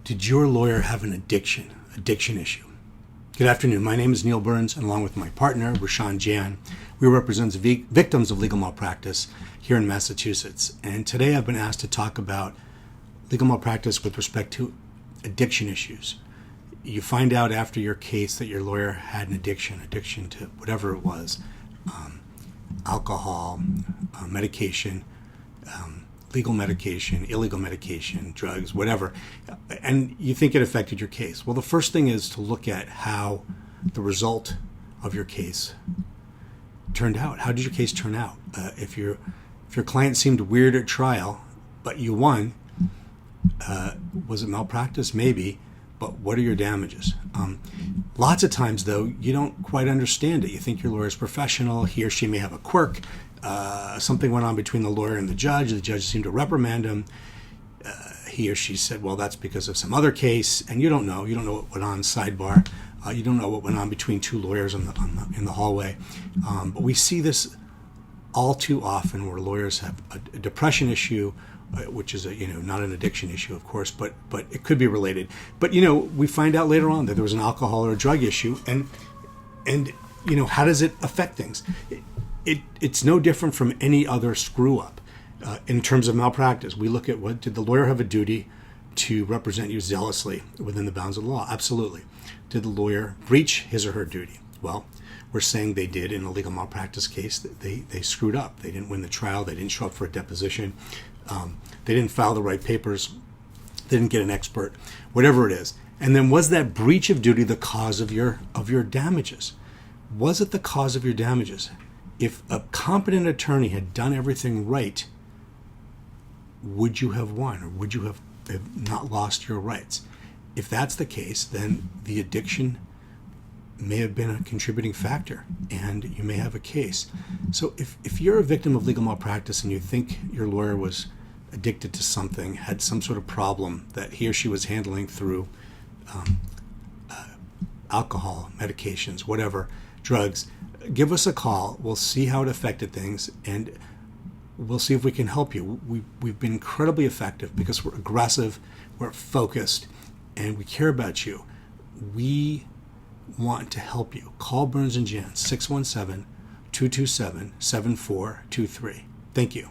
Did your lawyer have an addiction issue? Good afternoon. My name is Neil Burns, and along with my partner, Roshan Jain, we represent victims of legal malpractice here in Massachusetts. And today I've been asked to talk about legal malpractice with respect to addiction issues. You find out after your case that your lawyer had an addiction to whatever it was, alcohol, medication, legal medication, illegal medication, drugs, whatever, and you think it affected your case. Well, the first thing is to look at how the result of your case turned out. How did your case turn out? If your client seemed weird at trial, but you won, was it malpractice? Maybe, but what are your damages? Lots of times, though, you don't quite understand it. You think your lawyer is professional. He or she may have a quirk. Something went on between the lawyer and the judge. The judge seemed to reprimand him. He or she said, well, that's because of some other case. And you don't know. You don't know what went on sidebar. You don't know what went on between two lawyers in the hallway. But we see this all too often where lawyers have a depression issue, which is not an addiction issue, of course, but it could be related. But we find out later on that there was an alcohol or a drug issue, and how does it affect things? It's no different from any other screw up. In terms of malpractice, we look at what did the lawyer have a duty to represent you zealously within the bounds of the law? Absolutely. Did the lawyer breach his or her duty? Well, we're saying they did in a legal malpractice case. They screwed up. They didn't win the trial. They didn't show up for a deposition. They didn't file the right papers. They didn't get an expert. Whatever it is. And then was that breach of duty the cause of your damages? Was it the cause of your damages? If a competent attorney had done everything right, would you have won, or would you have not lost your rights? If that's the case, then the addiction may have been a contributing factor, and you may have a case. So if you're a victim of legal malpractice and you think your lawyer was addicted to something, had some sort of problem that he or she was handling through alcohol, medications, whatever, drugs, give us a call. We'll see how it affected things, and we'll see if we can help you. We've been incredibly effective because we're aggressive, we're focused, and we care about you. We want to help you. Call Burns & Jain, 617-227-7423. Thank you.